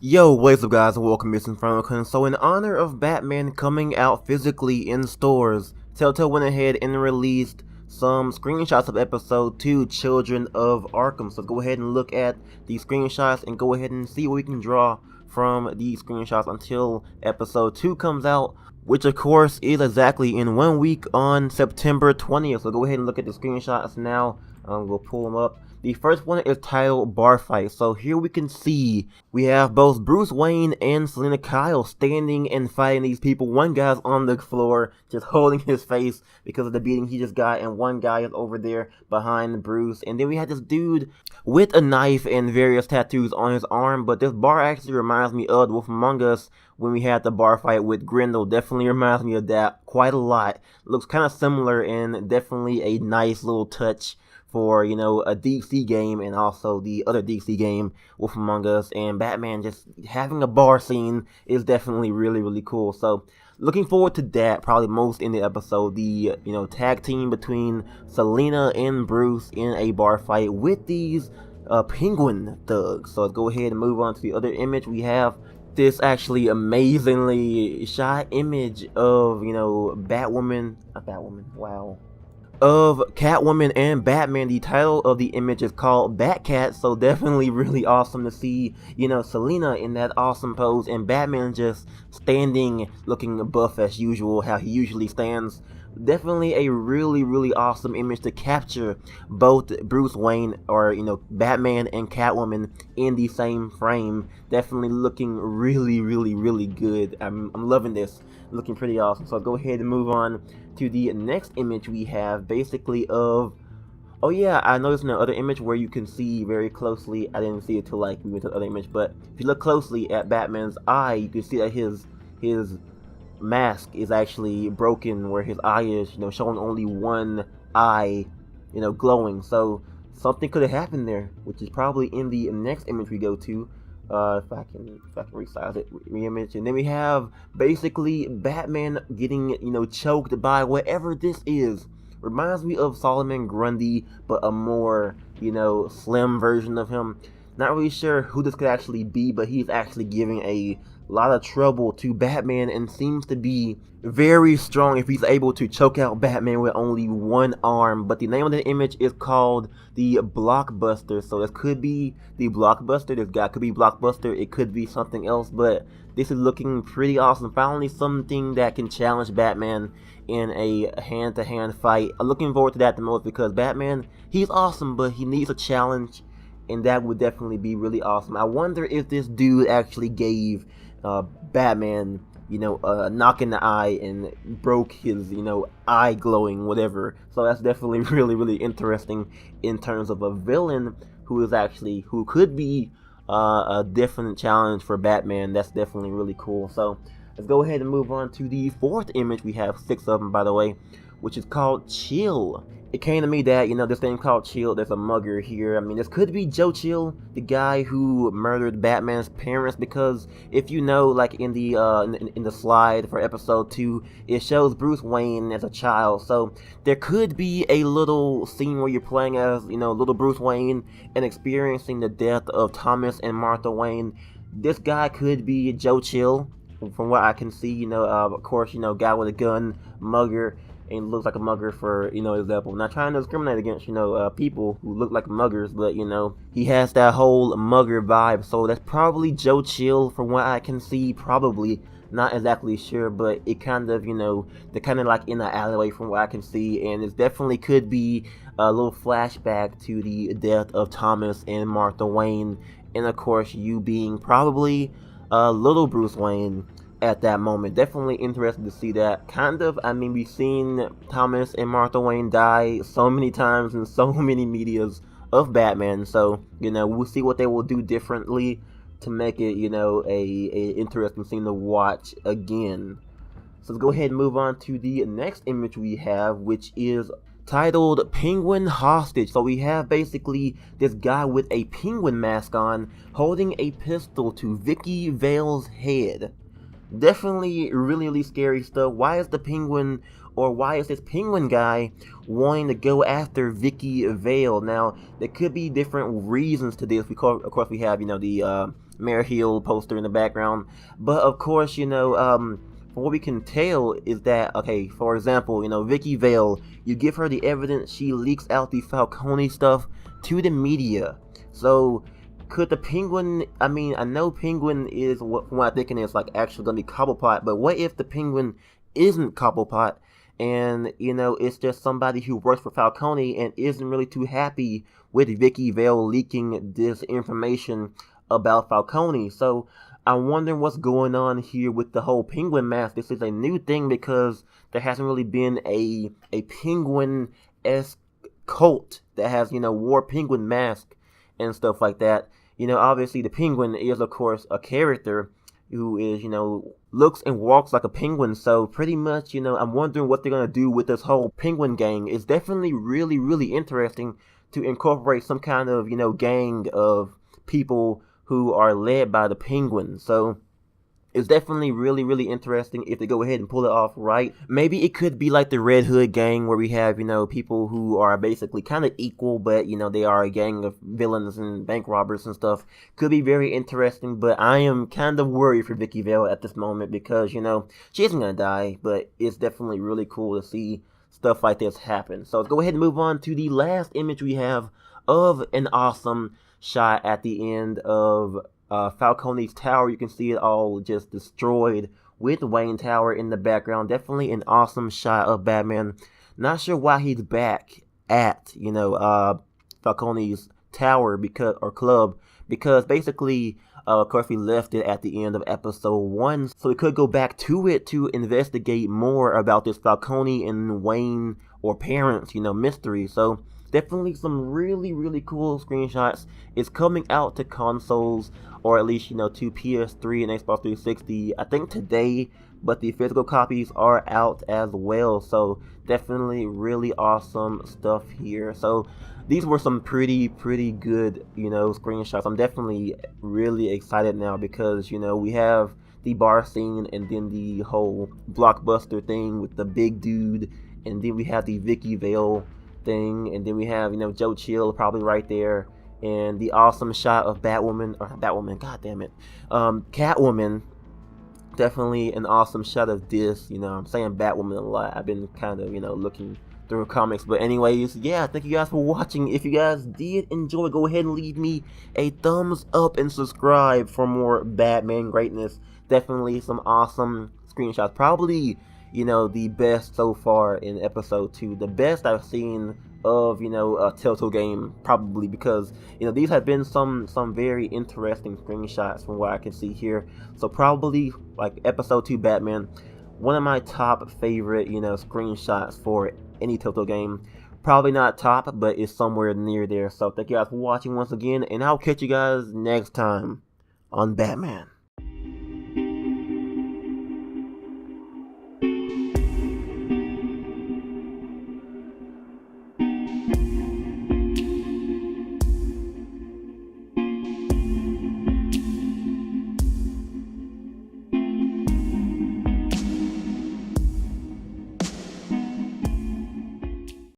Yo, what's up guys, and welcome to InfernoKun. So in honor of Batman coming out physically in stores, Telltale went ahead and released some screenshots of episode 2, Children of Arkham. So go ahead and look at these screenshots and go ahead and see what we can draw from these screenshots until episode 2 comes out, which of course is exactly in 1 week on September 20th. So go ahead and look at the screenshots now. We'll pull them up. The first one is titled Bar Fight. So here we can see we have both Bruce Wayne and Selina Kyle standing and fighting these people. One guy's on the floor just holding his face because of the beating he just got, and one guy is over there behind Bruce. And then we had this dude with a knife and various tattoos on his arm. But this bar actually reminds me of Wolf Among Us when we had the bar fight with Grendel. Definitely reminds me of that quite a lot. Looks kind of similar and definitely a nice little touch for, you know, a DC game and also the other DC game, Wolf Among Us, and Batman just having a bar scene is definitely really cool. So looking forward to that probably most in the episode, the, you know, tag team between Selina and Bruce in a bar fight with these penguin thugs. So let's go ahead and move on to the other image. We have this actually amazingly shot image of, you know, of Catwoman and Batman. The title of the image is called BatCat, so definitely really awesome to see, you know, Selina in that awesome pose and Batman just standing looking buff as usual, how he usually stands. Definitely a really awesome image to capture both Bruce Wayne, or, you know, Batman and Catwoman in the same frame. Definitely looking really good. I'm loving this, looking pretty awesome. So I'll go ahead and move on to the next image we have, basically of, oh yeah, I noticed in the other image where you can see very closely, I didn't see it till like we went to the other image, but if you look closely at Batman's eye, you can see that his mask is actually broken, where his eye is, you know, showing only one eye, you know, glowing. So something could have happened there, which is probably in the next image we go to. If I can resize it, reimage, and then we have basically Batman getting, you know, choked by whatever this is. Reminds me of Solomon Grundy, but a more, you know, slim version of him. Not really sure who this could actually be, but he's actually giving a lot of trouble to Batman and seems to be very strong if he's able to choke out Batman with only one arm. But the name of the image is called the Blockbuster, so this could be the Blockbuster. This guy could be Blockbuster, it could be something else, but this is looking pretty awesome. Finally something that can challenge Batman in a hand-to-hand fight. I'm looking forward to that the most because Batman, he's awesome, but he needs a challenge, and that would definitely be really awesome. I wonder if this dude actually gave Batman, you know, a knock in the eye and broke his, you know, eye glowing, whatever. So that's definitely really interesting in terms of a villain who could be a different challenge for Batman. That's definitely really cool. So let's go ahead and move on to the fourth image. We have 6 of them, by the way, which is called Chill. It came to me that, you know, this thing called Chill, there's a mugger here. I mean, this could be Joe Chill, the guy who murdered Batman's parents, because if you know, like in the slide for episode 2, it shows Bruce Wayne as a child. So there could be a little scene where you're playing as, you know, little Bruce Wayne and experiencing the death of Thomas and Martha Wayne. This guy could be Joe Chill, from what I can see. You know, of course, you know, guy with a gun, mugger, and looks like a mugger for, you know, example. Not trying to discriminate against, you know, people who look like muggers, but, you know, he has that whole mugger vibe. So that's probably Joe Chill from what I can see. Probably, not exactly sure, but it kind of, you know, they're kind of like in the alleyway from what I can see, and it definitely could be a little flashback to the death of Thomas and Martha Wayne, and of course you being probably little Bruce Wayne at that moment. Definitely interested to see that. Kind of, I mean, we've seen Thomas and Martha Wayne die so many times in so many medias of Batman, so, you know, we'll see what they will do differently to make it, you know, a interesting scene to watch again. So let's go ahead and move on to the next image we have, which is titled Penguin Hostage. So we have basically this guy with a penguin mask on holding a pistol to Vicky Vale's head. Definitely really scary stuff. Why is the penguin or why is this Penguin guy wanting to go after Vicky Vale? Now, there could be different reasons to this. Of course, we have, the Mayor Hill poster in the background. But, of course, from what we can tell is that, okay, for example, Vicky Vale, you give her the evidence, she leaks out the Falcone stuff to the media. So, could the Penguin, I know Penguin is, from what I'm thinking, is like actually going to be Cobblepot, but what if the Penguin isn't Cobblepot, and, it's just somebody who works for Falcone and isn't really too happy with Vicky Vale leaking this information about Falcone? So, I'm wondering what's going on here with the whole Penguin mask. This is a new thing because there hasn't really been a Penguin-esque cult that has, wore Penguin mask and stuff like that. Obviously the Penguin is, of course, a character who is, looks and walks like a penguin. So pretty much, I'm wondering what they're going to do with this whole Penguin gang. It's definitely really, really interesting to incorporate some kind of, gang of people who are led by the Penguin. So it's definitely really, really interesting if they go ahead and pull it off right. Maybe it could be like the Red Hood gang, where we have, people who are basically kind of equal, but, they are a gang of villains and bank robbers and stuff. Could be very interesting, but I am kind of worried for Vicky Vale at this moment because, she isn't going to die, but it's definitely really cool to see stuff like this happen. So let's go ahead and move on to the last image we have of an awesome shot at the end of Falcone's tower. You can see it all just destroyed with Wayne Tower in the background. Definitely an awesome shot of Batman. Not sure why he's back at Falcone's tower club, because basically of course we left it at the end of episode 1, so we could go back to it to investigate more about this Falcone and Wayne or parents mystery. So definitely some really, really cool screenshots. It's coming out to consoles, or at least, to PS3 and Xbox 360, I think today, but the physical copies are out as well. So definitely really awesome stuff here. So these were some pretty good, screenshots. I'm definitely really excited now because, we have the bar scene and then the whole Blockbuster thing with the big dude, and then we have the Vicky Vale thing, and then we have Joe Chill probably right there, and the awesome shot of Catwoman. Definitely an awesome shot of this. I'm saying Batwoman a lot. I've been kind of looking through comics, but anyways, yeah, thank you guys for watching. If you guys did enjoy, go ahead and leave me a thumbs up and subscribe for more Batman greatness. Definitely some awesome screenshots, probably the best so far in episode 2, the best I've seen of Telltale Game, probably, because these have been some very interesting screenshots from what I can see here. So probably like episode 2 Batman, one of my top favorite screenshots for any Telltale game. Probably not top, but it's somewhere near there. So thank you guys for watching once again, and I'll catch you guys next time on Batman.